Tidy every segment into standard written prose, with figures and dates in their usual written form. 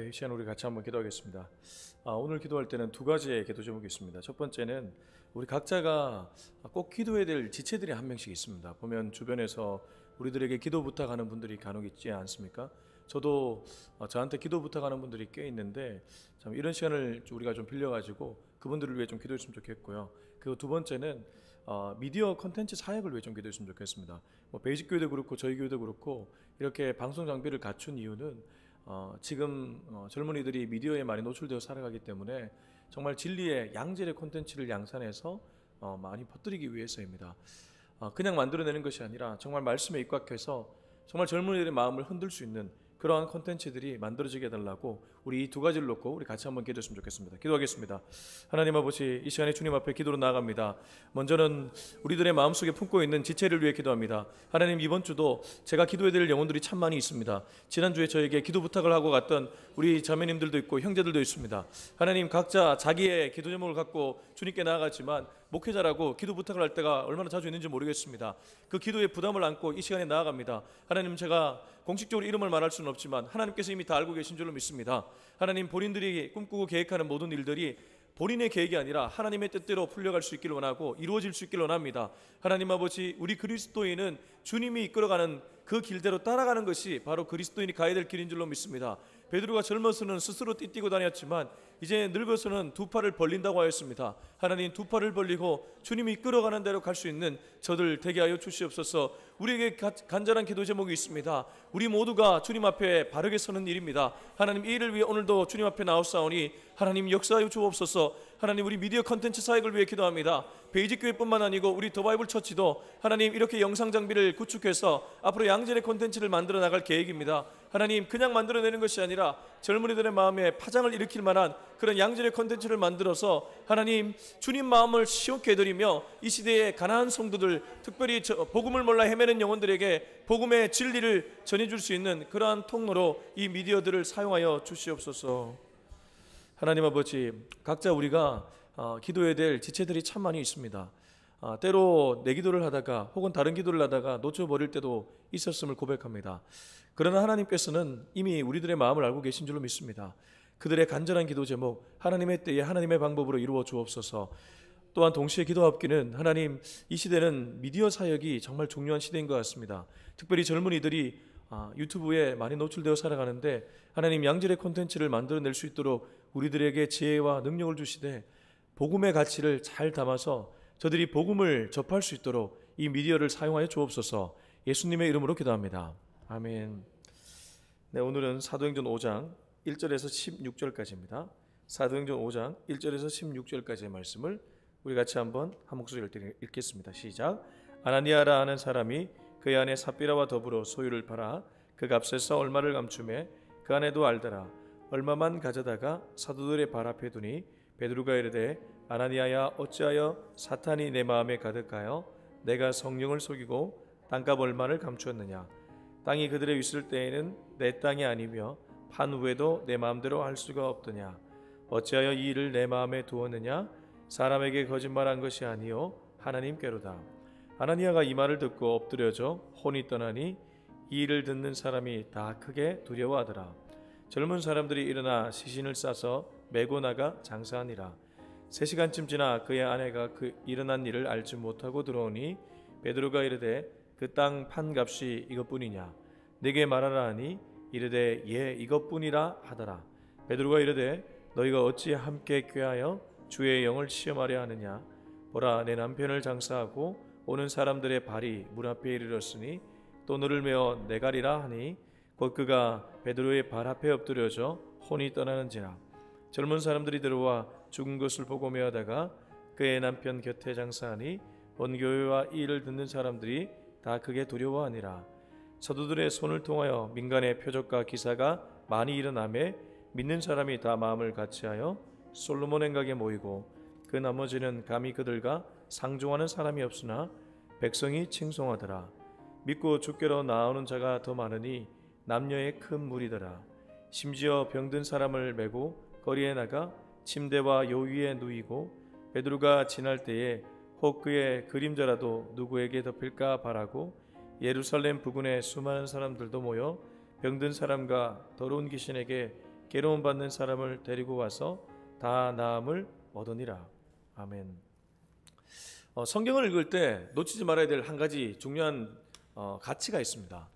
이 시간 우리 같이 한번 기도하겠습니다. 오늘 기도할 때는 두 가지의 기도 제목이 있습니다. 첫 번째는 우리 각자가 꼭 기도해야 될 지체들이 한 명씩 있습니다. 보면 주변에서 우리들에게 기도 부탁하는 분들이 간혹 있지 않습니까? 저도 저한테 기도 부탁하는 분들이 꽤 있는데 참 이런 시간을 우리가 좀 빌려가지고 그분들을 위해 좀 기도했으면 좋겠고요. 그리고 두 번째는 미디어 컨텐츠 사역을 위해 좀 기도했으면 좋겠습니다. 베이직 교회도 그렇고 저희 교회도 그렇고 이렇게 방송 장비를 갖춘 이유는 지금 젊은이들이 미디어에 많이 노출되어 살아가기 때문에 정말 진리의 양질의 콘텐츠를 양산해서 많이 퍼뜨리기 위해서입니다. 그냥 만들어내는 것이 아니라 정말 말씀에 입각해서 정말 젊은이들의 마음을 흔들 수 있는 그러한 콘텐츠들이 만들어지게 해달라고 우리 이 두 가지를 놓고 우리 같이 한번 기도했으면 좋겠습니다. 기도하겠습니다. 하나님 아버지, 이 시간에 주님 앞에 기도로 나아갑니다. 먼저는 우리들의 마음속에 품고 있는 지체를 위해 기도합니다. 하나님, 이번 주도 제가 기도해야 될 영혼들이 참 많이 있습니다. 지난주에 저에게 기도 부탁을 하고 갔던 우리 자매님들도 있고 형제들도 있습니다. 하나님, 각자 자기의 기도 제목을 갖고 주님께 나아갔지만 목회자라고 기도 부탁을 할 때가 얼마나 자주 있는지 모르겠습니다. 그 기도의 부담을 안고 이 시간에 나아갑니다. 하나님, 제가 공식적으로 이름을 말할 수는 없지만 하나님께서 이미 다 알고 계신 줄로 믿습니다. 하나님, 본인들이 꿈꾸고 계획하는 모든 일들이 본인의 계획이 아니라 하나님의 뜻대로 풀려갈 수 있기를 원하고 이루어질 수 있기를 원합니다. 하나님 아버지, 우리 그리스도인은 주님이 이끌어가는 그 길대로 따라가는 것이 바로 그리스도인이 가야 될 길인 줄로 믿습니다. 베드로가 젊어서는 스스로 띠뛰고 다녔지만 이제 늙어서는 두 팔을 벌린다고 하였습니다. 하나님, 두 팔을 벌리고 주님이 이끌어가는 대로 갈 수 있는 저들 되게 하여 주시옵소서. 우리에게 간절한 기도 제목이 있습니다. 우리 모두가 주님 앞에 바르게 서는 일입니다. 하나님, 이 일을 위해 오늘도 주님 앞에 나오사오니 하나님 역사하여 주옵소서. 하나님, 우리 미디어 컨텐츠 사역을 위해 기도합니다. 베이직 교회뿐만 아니고 우리 더 바이블 처치도 하나님 이렇게 영상 장비를 구축해서 앞으로 양질의 컨텐츠를 만들어 나갈 계획입니다. 하나님, 그냥 만들어내는 것이 아니라 젊은이들의 마음에 파장을 일으킬 만한 그런 양질의 컨텐츠를 만들어서 하나님 주님 마음을 시원케 해드리며 이 시대의 가난한 성도들, 특별히 복음을 몰라 헤매는 영혼들에게 복음의 진리를 전해줄 수 있는 그러한 통로로 이 미디어들을 사용하여 주시옵소서. 하나님 아버지, 각자 우리가 기도해야 될 지체들이 참 많이 있습니다. 때로 내 기도를 하다가 혹은 다른 기도를 하다가 놓쳐버릴 때도 있었음을 고백합니다. 그러나 하나님께서는 이미 우리들의 마음을 알고 계신 줄로 믿습니다. 그들의 간절한 기도 제목, 하나님의 때에 하나님의 방법으로 이루어 주옵소서. 또한 동시에 기도합기는 하나님, 이 시대는 미디어 사역이 정말 중요한 시대인 것 같습니다. 특별히 젊은이들이 유튜브에 많이 노출되어 살아가는데 하나님, 양질의 콘텐츠를 만들어낼 수 있도록 우리들에게 지혜와 능력을 주시되 복음의 가치를 잘 담아서 저들이 복음을 접할 수 있도록 이 미디어를 사용하여 주옵소서. 예수님의 이름으로 기도합니다. 아멘. 네, 오늘은 사도행전 5장 1절에서 16절까지입니다. 사도행전 5장 1절에서 16절까지의 말씀을 우리 같이 한번 한 목소리를 읽겠습니다. 시작. 아나니아라 하는 사람이 그의 아내 삽비라와 더불어 소유를 팔아 그 값에서 얼마를 감춤해 그 아내도 알더라. 얼마만 가져다가 사도들의 발 앞에 두니 베드로가 이르되 아나니아야, 어찌하여 사탄이 내 마음에 가득하여 내가 성령을 속이고 땅값 얼마를 감추었느냐. 땅이 그들의 있을 때에는 내 땅이 아니며 판 후에도 내 마음대로 할 수가 없더냐. 어찌하여 이 일을 내 마음에 두었느냐. 사람에게 거짓말한 것이 아니요 하나님께로다. 아나니아가 이 말을 듣고 엎드려져 혼이 떠나니 이 일을 듣는 사람이 다 크게 두려워하더라. 젊은 사람들이 일어나 시신을 싸서 메고 나가 장사하니라. 3시간쯤 지나 그의 아내가 그 일어난 일을 알지 못하고 들어오니 베드로가 이르되 그 땅 판값이 이것뿐이냐. 네게 말하라 하니 이르되 예, 이것뿐이라 하더라. 베드로가 이르되 너희가 어찌 함께 꾀하여 주의 영을 시험하려 하느냐. 보라, 내 남편을 장사하고 오는 사람들의 발이 문 앞에 이르렀으니 또 너를 메어 내가리라 하니 곧 그가 베드로의 발 앞에 엎드려져 혼이 떠나는지라. 젊은 사람들이 들어와 죽은 것을 보고 메어다가 그의 남편 곁에 장사하니 온 교회와 이 일을 듣는 사람들이 다 크게 두려워하니라. 사도들의 손을 통하여 민간의 표적과 기사가 많이 일어나매 믿는 사람이 다 마음을 같이하여 솔로몬 행각에 모이고 그 나머지는 감히 그들과 상종하는 사람이 없으나 백성이 칭송하더라. 믿고 주께로 나오는 자가 더 많으니 남녀의 큰 무리더라. 심지어 병든 사람을 메고 거리에 나가 침대와 요 위에 누이고 베드로가 지날 때에 혹 그의 그림자라도 누구에게 덮일까 바라고 예루살렘 부근에 수많은 사람들도 모여 병든 사람과 더러운 귀신에게 괴로움 받는 사람을 데리고 와서 다 나음을 얻으니라. 아멘. 성경을 읽을 때 놓치지 말아야 될 한 가지 중요한 가치가 있습니다.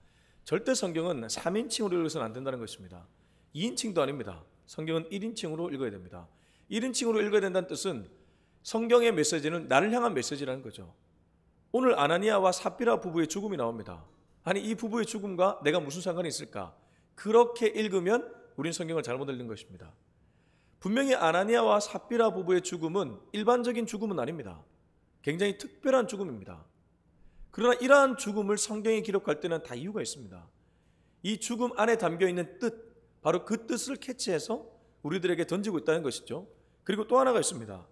절대 성경은 3인칭으로 읽어서는 안 된다는 것입니다. 2인칭도 아닙니다. 성경은 1인칭으로 읽어야 됩니다. 1인칭으로 읽어야 된다는 뜻은 성경의 메시지는 나를 향한 메시지라는 거죠. 오늘 아나니아와 삽비라 부부의 죽음이 나옵니다. 아니, 이 부부의 죽음과 내가 무슨 상관이 있을까? 그렇게 읽으면 우린 성경을 잘못 읽는 것입니다. 분명히 아나니아와 삽비라 부부의 죽음은 일반적인 죽음은 아닙니다. 굉장히 특별한 죽음입니다. 그러나 이러한 죽음을 성경에 기록할 때는 다 이유가 있습니다. 이 죽음 안에 담겨있는 뜻, 바로 그 뜻을 캐치해서 우리들에게 던지고 있다는 것이죠. 그리고 또 하나가 있습니다.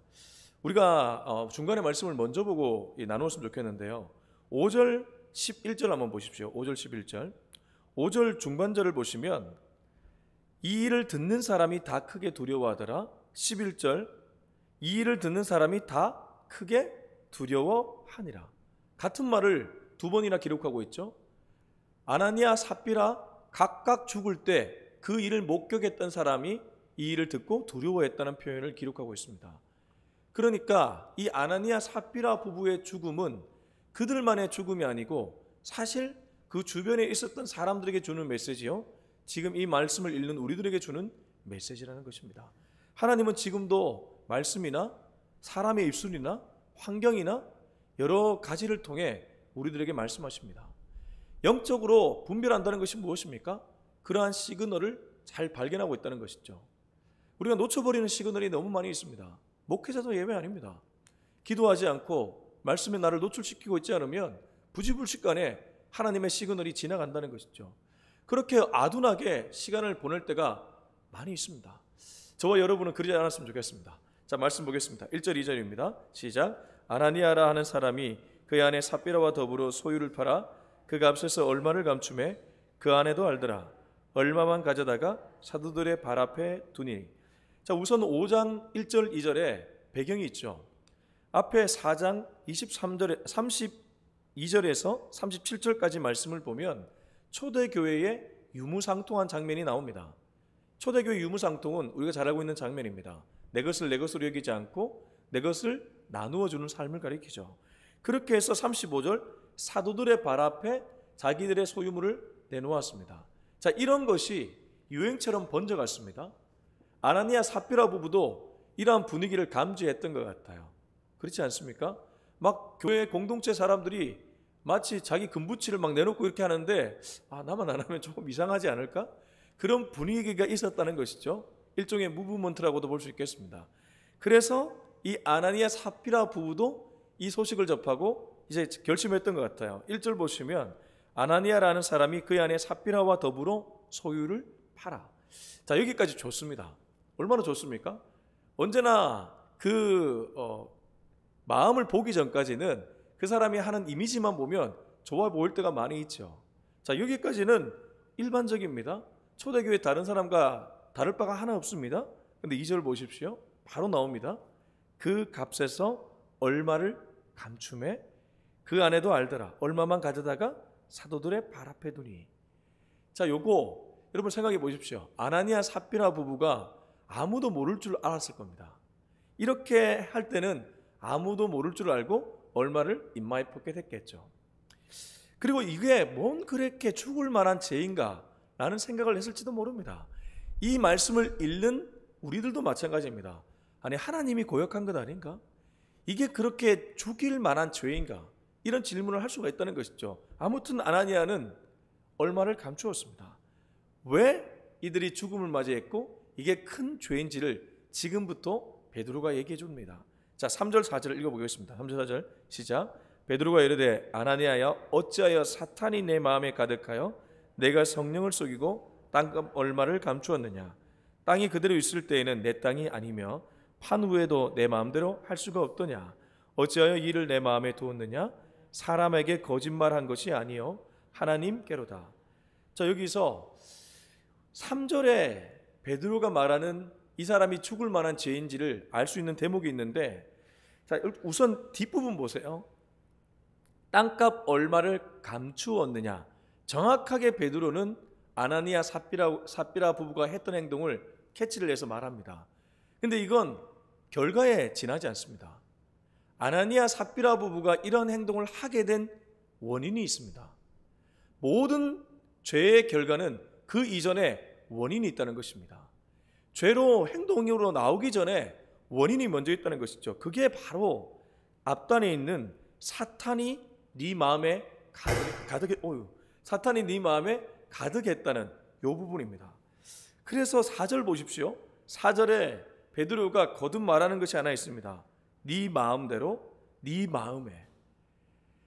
우리가 중간에 말씀을 먼저 보고 나누었으면 좋겠는데요. 5절 11절 한번 보십시오. 5절 11절. 5절 중반절을 보시면 이 일을 듣는 사람이 다 크게 두려워하더라. 11절 이 일을 듣는 사람이 다 크게 두려워하니라. 같은 말을 두 번이나 기록하고 있죠. 아나니아 삽비라 각각 죽을 때 그 일을 목격했던 사람이 이 일을 듣고 두려워했다는 표현을 기록하고 있습니다. 그러니까 이 아나니아 삽비라 부부의 죽음은 그들만의 죽음이 아니고 사실 그 주변에 있었던 사람들에게 주는 메시지요, 지금 이 말씀을 읽는 우리들에게 주는 메시지라는 것입니다. 하나님은 지금도 말씀이나 사람의 입술이나 환경이나 여러 가지를 통해 우리들에게 말씀하십니다. 영적으로 분별한다는 것이 무엇입니까? 그러한 시그널을 잘 발견하고 있다는 것이죠. 우리가 놓쳐버리는 시그널이 너무 많이 있습니다. 목회자도 예외 아닙니다. 기도하지 않고 말씀에 나를 노출시키고 있지 않으면 부지불식간에 하나님의 시그널이 지나간다는 것이죠. 그렇게 아둔하게 시간을 보낼 때가 많이 있습니다. 저와 여러분은 그러지 않았으면 좋겠습니다. 자, 말씀 보겠습니다. 1절 2절입니다. 시작. 아나니아라 하는 사람이 그 안에 삽비라와 더불어 소유를 팔아 그 값에서 얼마를 감춤해 그 아내도 알더라. 얼마만 가져다가 사도들의 발 앞에 두니. 자, 우선 5장 1절 2절에 배경이 있죠. 앞에 4장 23절에 32절에서 37절까지 말씀을 보면 초대교회의 유무상통한 장면이 나옵니다. 초대교회 유무상통은 우리가 잘 알고 있는 장면입니다. 내 것을 내 것으로 여기지 않고 내 것을 나누어 주는 삶을 가리키죠. 그렇게 해서 35절 사도들의 발 앞에 자기들의 소유물을 내놓았습니다. 자, 이런 것이 유행처럼 번져갔습니다. 아나니아 삽비라 부부도 이러한 분위기를 감지했던 것 같아요. 그렇지 않습니까? 막 교회 공동체 사람들이 마치 자기 금부치를 막 내놓고 이렇게 하는데 나만 안 하면 조금 이상하지 않을까? 그런 분위기가 있었다는 것이죠. 일종의 무브먼트라고도 볼 수 있겠습니다. 그래서 이 아나니아 삽비라 부부도 이 소식을 접하고 이제 결심했던 것 같아요. 1절 보시면 아나니아라는 사람이 그 안에 삽비라와 더불어 소유를 팔아. 자, 여기까지 좋습니다. 얼마나 좋습니까? 언제나 마음을 보기 전까지는 그 사람이 하는 이미지만 보면 좋아 보일 때가 많이 있죠. 자, 여기까지는 일반적입니다. 초대교회 다른 사람과 다를 바가 하나 없습니다. 근데 2절 보십시오. 바로 나옵니다. 그 값에서 얼마를 감춤해 그 아내도 알더라. 얼마만 가져다가 사도들의 발 앞에 두니. 자, 요거 여러분 생각해 보십시오. 아나니아 삽비라 부부가 아무도 모를 줄 알았을 겁니다. 이렇게 할 때는 아무도 모를 줄 알고 얼마를 인마에 포켓했겠죠. 그리고 이게 뭔 그렇게 죽을 만한 죄인가 라는 생각을 했을지도 모릅니다. 이 말씀을 읽는 우리들도 마찬가지입니다. 아니, 하나님이 고역한 것 아닌가? 이게 그렇게 죽일 만한 죄인가? 이런 질문을 할 수가 있다는 것이죠. 아무튼 아나니아는 얼마를 감추었습니다. 왜 이들이 죽음을 맞이했고 이게 큰 죄인지를 지금부터 베드로가 얘기해 줍니다. 자, 3절 4절을 읽어보겠습니다. 3절 4절 시작. 베드로가 이르되 아나니아여 어찌하여 사탄이 내 마음에 가득하여 내가 성령을 속이고 땅값 얼마를 감추었느냐. 땅이 그대로 있을 때에는 내 땅이 아니며 판 후에도 내 마음대로 할 수가 없더냐. 어찌하여 이 일을 내 마음에 두었느냐. 사람에게 거짓말한 것이 아니요 하나님께로다. 자, 여기서 3절에 베드로가 말하는 이 사람이 죽을 만한 죄인지를 알 수 있는 대목이 있는데, 자, 우선 뒷부분 보세요. 땅값 얼마를 감추었느냐. 정확하게 베드로는 아나니아 삽비라 부부가 했던 행동을 캐치를 해서 말합니다. 근데 이건 결과에 지나지 않습니다. 아나니아 삽비라 부부가 이런 행동을 하게 된 원인이 있습니다. 모든 죄의 결과는 그 이전에 원인이 있다는 것입니다. 죄로 행동으로 나오기 전에 원인이 먼저 있다는 것이죠. 그게 바로 앞단에 있는 사탄이 네 마음에 사탄이 네 마음에 가득했다는 이 부분입니다. 그래서 4절 보십시오. 4절에 베드로가 거듭 말하는 것이 하나 있습니다. 네 마음대로 네 마음에.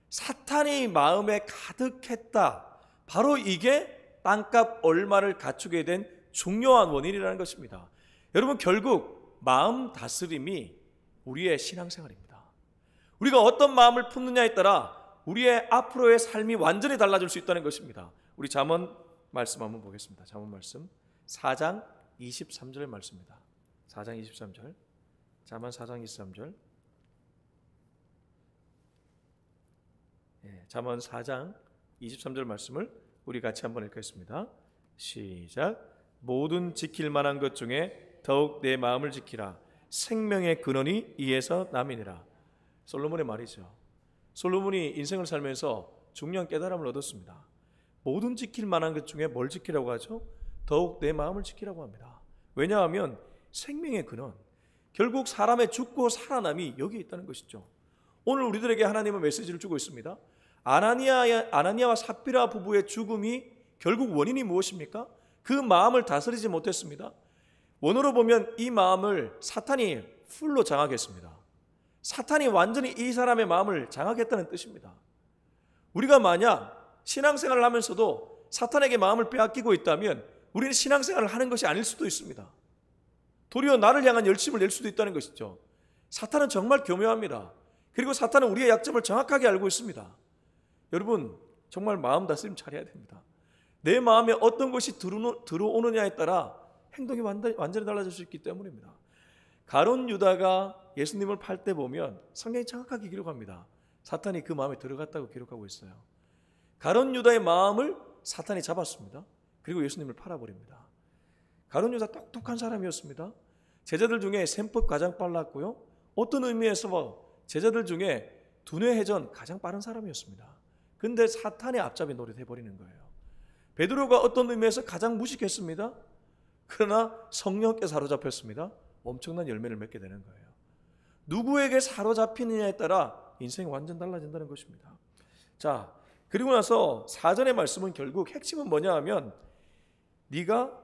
사탄이 마음에 가득했다. 바로 이게 땅값 얼마를 갖추게 된 중요한 원인이라는 것입니다. 여러분, 결국 마음 다스림이 우리의 신앙생활입니다. 우리가 어떤 마음을 품느냐에 따라 우리의 앞으로의 삶이 완전히 달라질 수 있다는 것입니다. 우리 잠언 말씀 한번 보겠습니다. 잠언 말씀 4장 23절의 말씀입니다. 4장 23절. 잠언 4장 23절. 잠언 4장 23절 말씀을 우리 같이 한번 읽겠습니다. 시작. 모든 지킬 만한 것 중에 더욱 내 마음을 지키라. 생명의 근원이 이에서 남이니라. 솔로몬의 말이죠. 솔로몬이 인생을 살면서 중요한 깨달음을 얻었습니다. 모든 지킬 만한 것 중에 뭘 지키라고 하죠? 더욱 내 마음을 지키라고 합니다. 왜냐하면 생명의 근원, 결국 사람의 죽고 살아남이 여기 있다는 것이죠. 오늘 우리들에게 하나님은 메시지를 주고 있습니다. 아나니아와 삽비라 부부의 죽음이 결국 원인이 무엇입니까? 그 마음을 다스리지 못했습니다. 원어로 보면 이 마음을 사탄이 풀로 장악했습니다. 사탄이 완전히 이 사람의 마음을 장악했다는 뜻입니다. 우리가 만약 신앙생활을 하면서도 사탄에게 마음을 빼앗기고 있다면 우리는 신앙생활을 하는 것이 아닐 수도 있습니다. 도리어 나를 향한 열심을 낼 수도 있다는 것이죠. 사탄은 정말 교묘합니다. 그리고 사탄은 우리의 약점을 정확하게 알고 있습니다. 여러분, 정말 마음 다스림 잘해야 됩니다. 내 마음에 어떤 것이 들어오느냐에 따라 행동이 완전히 달라질 수 있기 때문입니다. 가룟 유다가 예수님을 팔 때 보면 성경이 정확하게 기록합니다. 사탄이 그 마음에 들어갔다고 기록하고 있어요. 가룟 유다의 마음을 사탄이 잡았습니다. 그리고 예수님을 팔아버립니다. 가룟 유다 똑똑한 사람이었습니다. 제자들 중에 셈법 가장 빨랐고요. 어떤 의미에서 제자들 중에 두뇌 회전 가장 빠른 사람이었습니다. 근데 사탄의 앞잡이 노릇해버리는 거예요. 베드로가 어떤 의미에서 가장 무식했습니다. 그러나 성령께 사로잡혔습니다. 엄청난 열매를 맺게 되는 거예요. 누구에게 사로잡히느냐에 따라 인생이 완전 달라진다는 것입니다. 자, 그리고 나서 4절의 말씀은 결국 핵심은 뭐냐 하면 네가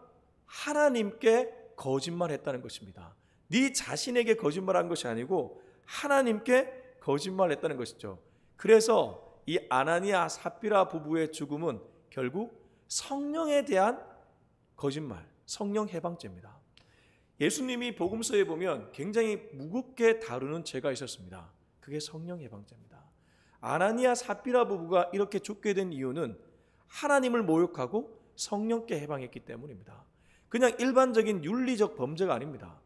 하나님께 거짓말했다는 것입니다. 네 자신에게 거짓말한 것이 아니고 하나님께 거짓말했다는 것이죠. 그래서 이 아나니아 삽비라 부부의 죽음은 결국 성령에 대한 거짓말, 성령 해방죄입니다. 예수님이 복음서에 보면 굉장히 무겁게 다루는 죄가 있었습니다. 그게 성령 해방죄입니다. 아나니아 삽비라 부부가 이렇게 죽게 된 이유는 하나님을 모욕하고 성령께 해방했기 때문입니다. 그냥 일반적인 윤리적 범죄가 아닙니다.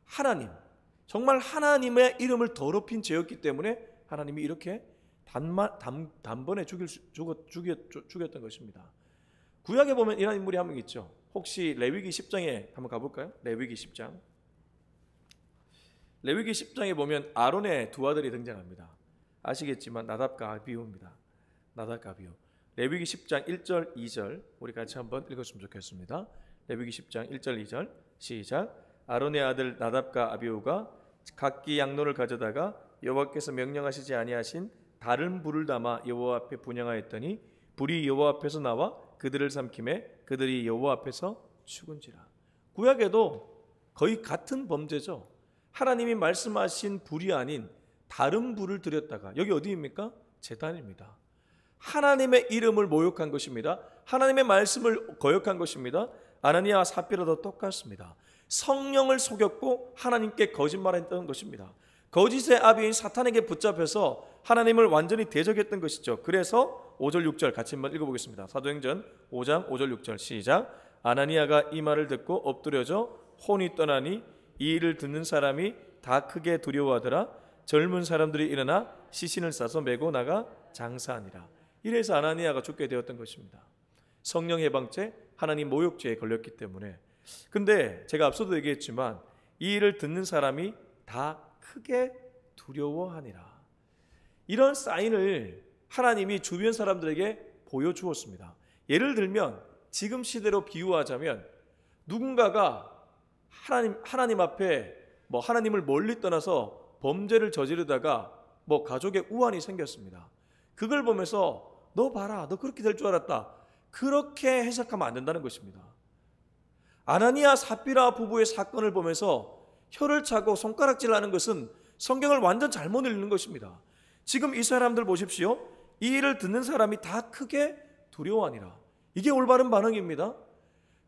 하나님, 정말 하나님의 이름을 더럽힌 죄였기 때문에 하나님이 이렇게 단번에 죽였던 것입니다. 구약에 보면 이런 인물이 한 명 있죠. 혹시 레위기 10장에 한번 가볼까요? 레위기 10장. 레위기 10장에 보면 아론의 두 아들이 등장합니다. 아시겠지만 나답과 아비후입니다. 나답과 아비후. 레위기 10장 1절 2절 우리 같이 한번 읽었으면 좋겠습니다. 레위기 10장 1절 2절 시작. 아론의 아들 나답과 아비후가 각기 양노를 가져다가 여호와께서 명령하시지 아니하신 다른 불을 담아 여호와 앞에 분향하였더니 불이 여호와 앞에서 나와 그들을 삼킴에 그들이 여호와 앞에서 죽은지라. 구약에도 거의 같은 범죄죠. 하나님이 말씀하신 불이 아닌 다른 불을 들였다가, 여기 어디입니까? 제단입니다. 하나님의 이름을 모욕한 것입니다. 하나님의 말씀을 거역한 것입니다. 아나니아와 삽비라도 똑같습니다. 성령을 속였고 하나님께 거짓말했던 것입니다. 거짓의 아비인 사탄에게 붙잡혀서 하나님을 완전히 대적했던 것이죠. 그래서 5절 6절 같이 한번 읽어보겠습니다. 사도행전 5장 5절 6절 시작. 아나니아가 이 말을 듣고 엎드려져 혼이 떠나니 이 일을 듣는 사람이 다 크게 두려워하더라. 젊은 사람들이 일어나 시신을 싸서 메고 나가 장사하니라. 이래서 아나니아가 죽게 되었던 것입니다. 성령 해방죄, 하나님 모욕죄에 걸렸기 때문에. 근데 제가 앞서도 얘기했지만 이 일을 듣는 사람이 다 크게 두려워하니라. 이런 사인을 하나님이 주변 사람들에게 보여주었습니다. 예를 들면 지금 시대로 비유하자면 누군가가 하나님 앞에 하나님을 멀리 떠나서 범죄를 저지르다가 가족에 우환이 생겼습니다. 그걸 보면서 너 봐라, 너 그렇게 될 줄 알았다, 그렇게 해석하면 안 된다는 것입니다. 아나니아 삽비라 부부의 사건을 보면서 혀를 차고 손가락질하는 것은 성경을 완전 잘못 읽는 것입니다. 지금 이 사람들 보십시오. 이 일을 듣는 사람이 다 크게 두려워하니라. 이게 올바른 반응입니다.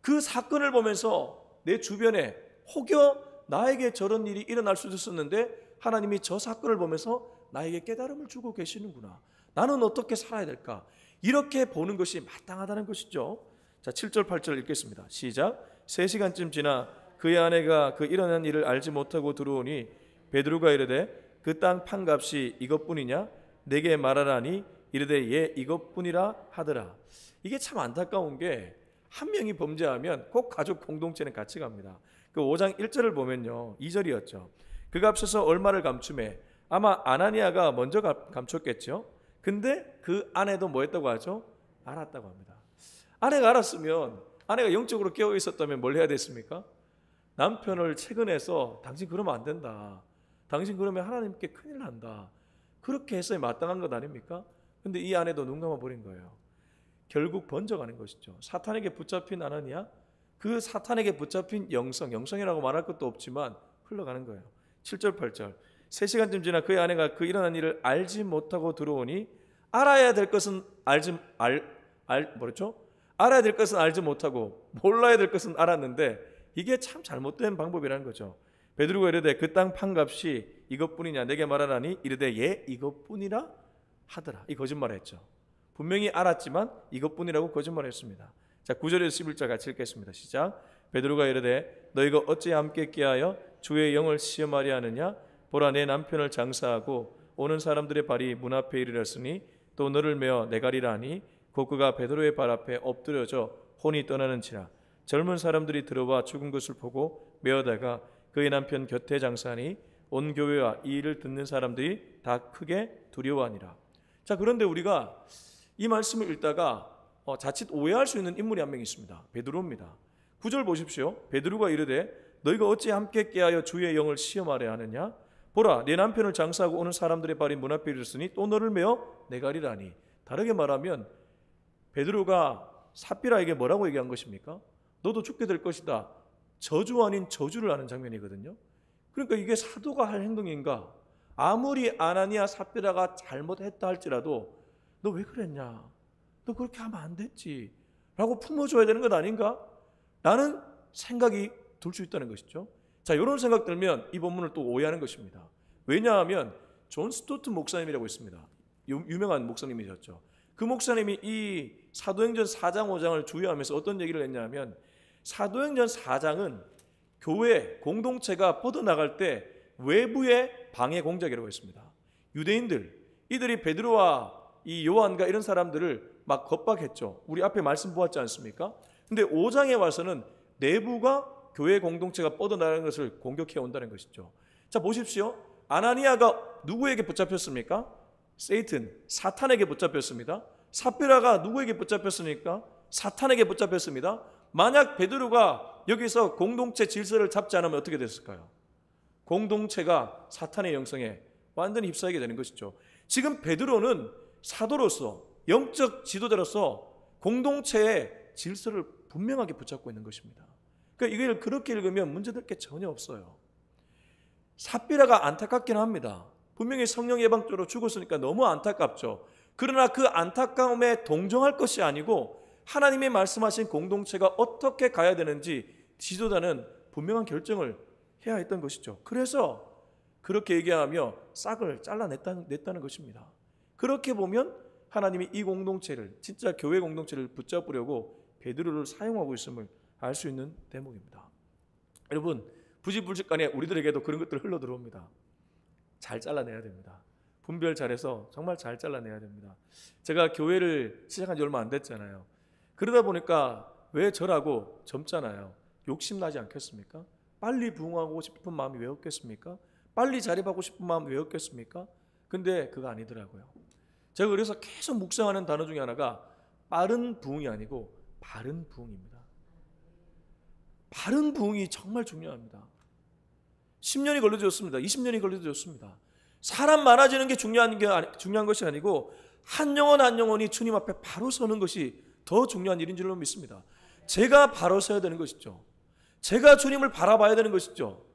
그 사건을 보면서 내 주변에 혹여 나에게 저런 일이 일어날 수도 있었는데 하나님이 저 사건을 보면서 나에게 깨달음을 주고 계시는구나, 나는 어떻게 살아야 될까, 이렇게 보는 것이 마땅하다는 것이죠. 자, 7절 8절 읽겠습니다. 시작. 3시간쯤 지나 그의 아내가 그 일어난 일을 알지 못하고 들어오니 베드로가 이르되 그 땅 판값이 이것뿐이냐, 내게 말하라니 이르되 예 이것뿐이라 하더라. 이게 참 안타까운 게 한 명이 범죄하면 꼭 가족 공동체는 같이 갑니다. 그 5장 1절을 보면요, 2절이었죠. 그가 앞서서 얼마를 감추매, 아마 아나니아가 먼저 감췄겠죠. 근데 그 아내도 뭐 했다고 하죠? 알았다고 합니다. 아내가 알았으면, 아내가 영적으로 깨어 있었다면 뭘 해야 됐습니까? 남편을 채근해서 당신 그러면 안 된다, 당신 그러면 하나님께 큰일 난다, 그렇게 했어야 마땅한 것 아닙니까? 근데 이 아내도 눈 감아버린 거예요. 결국 번져가는 것이죠. 사탄에게 붙잡힌 아나니아, 그 사탄에게 붙잡힌 영성이라고 말할 것도 없지만 흘러가는 거예요. 7절 8절. 3시간쯤 지나 그의 아내가 그 일어난 일을 알지 못하고 들어오니 알아야 될 것은 알아야 될 것은 알지 못하고 몰라야 될 것은 알았는데 이게 참 잘못된 방법이라는 거죠. 베드로가 이르되 그 땅 판값이 이것뿐이냐, 내게 말하라니 이르되 예 이것뿐이라 하더라. 이 거짓말했죠. 분명히 알았지만 이것뿐이라고 거짓말했습니다. 자, 9절에서 11절 같이 읽겠습니다. 시작. 베드로가 이르되 너희가 어찌 함께 깨하여 주의 영을 시험하려 하느냐, 보라 내 남편을 장사하고 오는 사람들의 발이 문 앞에 이르렀으니 또 너를 메어 내가리라 하니 곧 그가 베드로의 발 앞에 엎드려져 혼이 떠나는지라. 젊은 사람들이 들어와 죽은 것을 보고 메어다가 그의 남편 곁에 장사하니 온 교회와 이 일을 듣는 사람들이 다 크게 두려워하니라. 자, 그런데 우리가 이 말씀을 읽다가 자칫 오해할 수 있는 인물이 한 명 있습니다. 베드로입니다. 9절 보십시오. 베드로가 이르되 너희가 어찌 함께 깨하여 주의 영을 시험하려 하느냐, 보라 내 남편을 장사하고 오는 사람들의 발이 문 앞에 이르렀으니 또 너를 메어 내가리라니. 다르게 말하면 베드로가 삽비라에게 뭐라고 얘기한 것입니까? 너도 죽게 될 것이다, 저주 아닌 저주를 하는 장면이거든요. 그러니까 이게 사도가 할 행동인가? 아무리 아나니아 삽비라가 잘못했다 할지라도 너 왜 그랬냐, 너 그렇게 하면 안 됐지 라고 품어줘야 되는 것 아닌가? 라는 생각이 들 수 있다는 것이죠. 자, 이런 생각 들면 이 본문을 또 오해하는 것입니다. 왜냐하면 존 스토트 목사님이라고 있습니다. 유명한 목사님이셨죠. 그 목사님이 이 사도행전 4장 5장을 주의하면서 어떤 얘기를 했냐면, 사도행전 4장은 교회 공동체가 뻗어나갈 때 외부의 방해 공작이라고 했습니다. 유대인들, 이들이 베드로와 이 요한과 이런 사람들을 막 겁박했죠. 우리 앞에 말씀 보았지 않습니까? 근데 5장에 와서는 내부가 교회 공동체가 뻗어나가는 것을 공격해 온다는 것이죠. 자, 보십시오. 아나니아가 누구에게 붙잡혔습니까? 사탄에게 붙잡혔습니다. 삽비라가 누구에게 붙잡혔습니까? 사탄에게 붙잡혔습니다. 만약 베드로가 여기서 공동체 질서를 잡지 않으면 어떻게 됐을까요? 공동체가 사탄의 영성에 완전히 휩싸이게 되는 것이죠. 지금 베드로는 사도로서, 영적 지도자로서 공동체의 질서를 분명하게 붙잡고 있는 것입니다. 그러니까 이걸 그렇게 읽으면 문제될 게 전혀 없어요. 삽비라가 안타깝긴 합니다. 분명히 성령 예방죄로 죽었으니까 너무 안타깝죠. 그러나 그 안타까움에 동정할 것이 아니고 하나님이 말씀하신 공동체가 어떻게 가야 되는지 지도자는 분명한 결정을 해야 했던 것이죠. 그래서 그렇게 얘기하며 싹을 잘라냈다는 것입니다. 그렇게 보면 하나님이 이 공동체를, 진짜 교회 공동체를 붙잡으려고 베드로를 사용하고 있음을 알 수 있는 대목입니다. 여러분, 부지불식간에 우리들에게도 그런 것들 흘러 들어옵니다. 잘 잘라내야 됩니다. 분별 잘해서 정말 잘 잘라내야 됩니다. 제가 교회를 시작한 지 얼마 안 됐잖아요. 그러다 보니까 왜 저라고 젊잖아요. 욕심나지 않겠습니까? 빨리 부흥하고 싶은 마음이 왜 없겠습니까? 빨리 자립하고 싶은 마음이 왜 없겠습니까? 근데 그거 아니더라고요. 제가 그래서 계속 묵상하는 단어 중에 하나가 빠른 부흥이 아니고 바른 부흥입니다. 바른 부흥이 정말 중요합니다. 10년이 걸려도 좋습니다. 20년이 걸려도 좋습니다. 사람 많아지는 게 중요한 것이 아니고 한 영혼 한 영혼이 주님 앞에 바로 서는 것이 더 중요한 일인 줄로 믿습니다. 제가 바로 서야 되는 것이죠. 제가 주님을 바라봐야 되는 것이죠.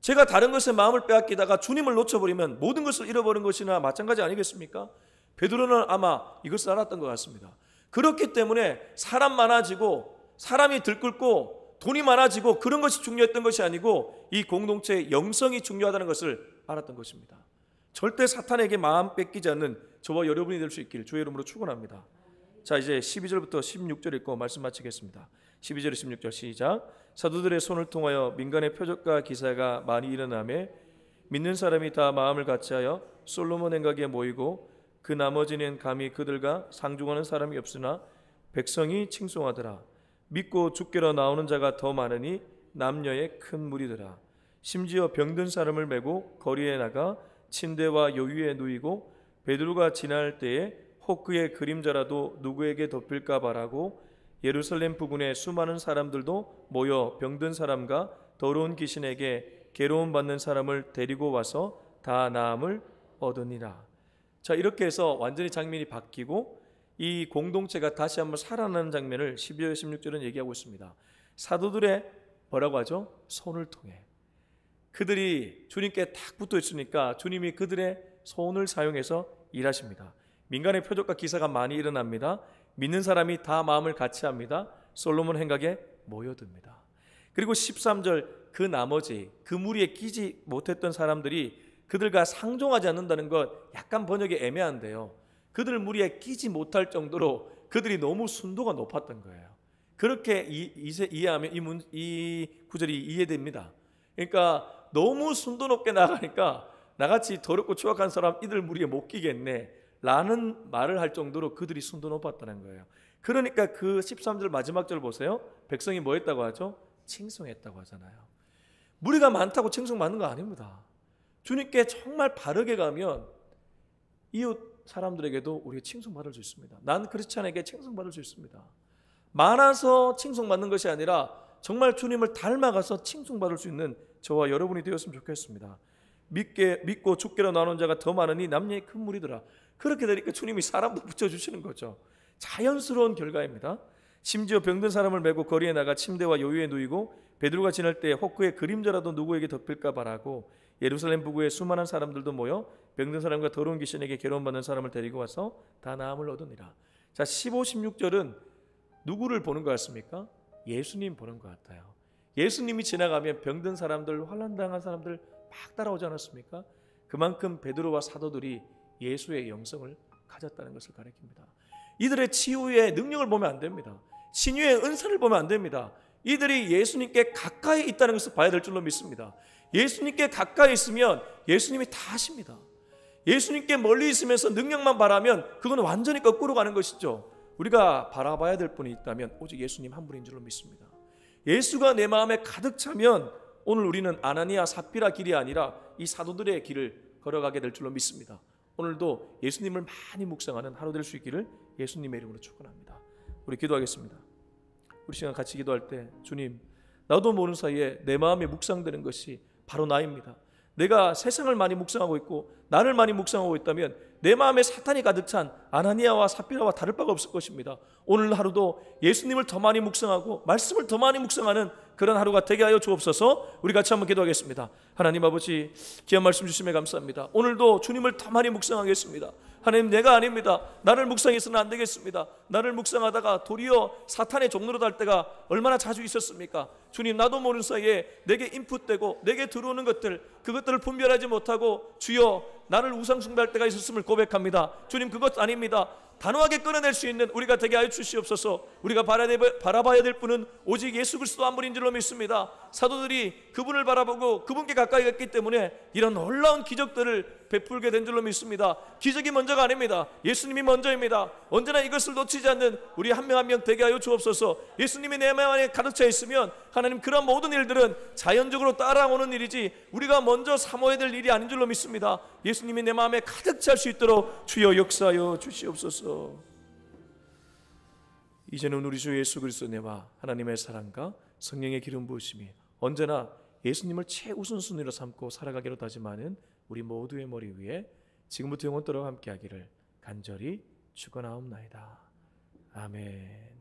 제가 다른 것에 마음을 빼앗기다가 주님을 놓쳐버리면 모든 것을 잃어버린 것이나 마찬가지 아니겠습니까? 베드로는 아마 이것을 알았던 것 같습니다. 그렇기 때문에 사람 많아지고 사람이 들끓고 돈이 많아지고 그런 것이 중요했던 것이 아니고 이 공동체의 영성이 중요하다는 것을 알았던 것입니다. 절대 사탄에게 마음 뺏기지 않는 저와 여러분이 될 수 있기를 주의 이름으로 축원합니다. 자, 이제 12절부터 16절 읽고 말씀 마치겠습니다. 12절 16절 시작. 사도들의 손을 통하여 민간의 표적과 기사가 많이 일어나매 믿는 사람이 다 마음을 같이하여 솔로몬 행각에 모이고 그 나머지는 감히 그들과 상종하는 사람이 없으나 백성이 칭송하더라. 믿고 주께로 나오는 자가 더 많으니 남녀의 큰 무리더라. 심지어 병든 사람을 메고 거리에 나가 침대와 요위에 누이고 베드로가 지날 때에 혹 그의 그림자라도 누구에게 덮일까 바라고 예루살렘 부근에 수많은 사람들도 모여 병든 사람과 더러운 귀신에게 괴로움 받는 사람을 데리고 와서 다 나음을 얻으니라. 자, 이렇게 해서 완전히 장면이 바뀌고 이 공동체가 다시 한번 살아나는 장면을 12절 16절은 얘기하고 있습니다. 사도들의 뭐라고 하죠? 손을 통해 그들이 주님께 딱 붙어 있으니까 주님이 그들의 손을 사용해서 일하십니다. 민간의 표적과 기사가 많이 일어납니다. 믿는 사람이 다 마음을 같이 합니다. 솔로몬 행각에 모여듭니다. 그리고 13절 그 나머지 그 무리에 끼지 못했던 사람들이 그들과 상종하지 않는다는 것 약간 번역이 애매한데요. 그들 무리에 끼지 못할 정도로 그들이 너무 순도가 높았던 거예요. 그렇게 이해하면 이 구절이 이해됩니다. 그러니까 너무 순도 높게 나가니까 나같이 더럽고 추악한 사람 이들 무리에 못 끼겠네 라는 말을 할 정도로 그들이 순도 높았다는 거예요. 그러니까 그 13절 마지막 절 보세요. 백성이 뭐 했다고 하죠? 칭송했다고 하잖아요. 무리가 많다고 칭송받는 거 아닙니다. 주님께 정말 바르게 가면 이웃 사람들에게도 우리가 칭송받을 수 있습니다. 난 크리스찬에게 칭송받을 수 있습니다. 많아서 칭송받는 것이 아니라 정말 주님을 닮아가서 칭송받을 수 있는 저와 여러분이 되었으면 좋겠습니다. 믿고 주께로 나오는 자가 더 많으니 남녀의 큰 무리더라. 그렇게 되니까 주님이 사람도 붙여주시는 거죠. 자연스러운 결과입니다. 심지어 병든 사람을 메고 거리에 나가 침대와 요위에 누이고 베드로가 지날 때 혹 그의 그림자라도 누구에게 덮일까 바라고 예루살렘 부구에 수많은 사람들도 모여 병든 사람과 더러운 귀신에게 괴로움 받는 사람을 데리고 와서 다 나음을 얻으니라. 자, 15, 16절은 누구를 보는 것 같습니까? 예수님 보는 것 같아요. 예수님이 지나가면 병든 사람들, 환난당한 사람들 막 따라오지 않았습니까? 그만큼 베드로와 사도들이 예수의 영성을 가졌다는 것을 가리킵니다. 이들의 치유의 능력을 보면 안 됩니다. 신유의 은사를 보면 안 됩니다. 이들이 예수님께 가까이 있다는 것을 봐야 될 줄로 믿습니다. 예수님께 가까이 있으면 예수님이 다 하십니다. 예수님께 멀리 있으면서 능력만 바라면 그건 완전히 거꾸로 가는 것이죠. 우리가 바라봐야 될 분이 있다면 오직 예수님 한 분인 줄로 믿습니다. 예수가 내 마음에 가득 차면 오늘 우리는 아나니아 삽비라 길이 아니라 이 사도들의 길을 걸어가게 될 줄로 믿습니다. 오늘도 예수님을 많이 묵상하는 하루 될 수 있기를 예수님의 이름으로 축원합니다. 우리 기도하겠습니다. 우리 시간 같이 기도할 때 주님, 나도 모르는 사이에 내 마음에 묵상되는 것이 바로 나입니다. 내가 세상을 많이 묵상하고 있고 나를 많이 묵상하고 있다면 내 마음에 사탄이 가득 찬 아나니아와 삽비라와 다를 바가 없을 것입니다. 오늘 하루도 예수님을 더 많이 묵상하고 말씀을 더 많이 묵상하는 그런 하루가 되게 하여 주옵소서. 우리 같이 한번 기도하겠습니다. 하나님 아버지, 귀한 말씀 주심에 감사합니다. 오늘도 주님을 더 많이 묵상하겠습니다. 하나님, 내가 아닙니다. 나를 묵상해서는 안 되겠습니다. 나를 묵상하다가 도리어 사탄의 종로로 달 때가 얼마나 자주 있었습니까? 주님, 나도 모르는 사이에 내게 인풋되고 내게 들어오는 것들, 그것들을 분별하지 못하고 주여 나를 우상 숭배할 때가 있었음을 고백합니다. 주님, 그것 아닙니다. 단호하게 끊어낼 수 있는 우리가 되게 하여 주시옵소서. 우리가 바라봐야 될 분은 오직 예수 그리스도 한 분인 줄로 믿습니다. 사도들이 그분을 바라보고 그분께 가까이 갔기 때문에 이런 놀라운 기적들을 베풀게 된 줄로 믿습니다. 기적이 먼저가 아닙니다. 예수님이 먼저입니다. 언제나 이것을 놓치지 않는 우리 한 명 한 명 되게 하여 주옵소서. 예수님이 내 마음 안에 가득 차 있으면 하나님 그런 모든 일들은 자연적으로 따라오는 일이지 우리가 먼저 삼어야 될 일이 아닌 줄로 믿습니다. 예수님이 내 마음에 가득 찰 수 있도록 주여 역사하여 주시옵소서. 이제는 우리 주 예수 그리스도 은혜와 하나님의 사랑과 성령의 기름 부으심이 언제나 예수님을 최우선순위로 삼고 살아가기로 다짐하는 우리 모두의 머리 위에 지금부터 영원토록 함께하기를 간절히 축원하옵나이다. 아멘.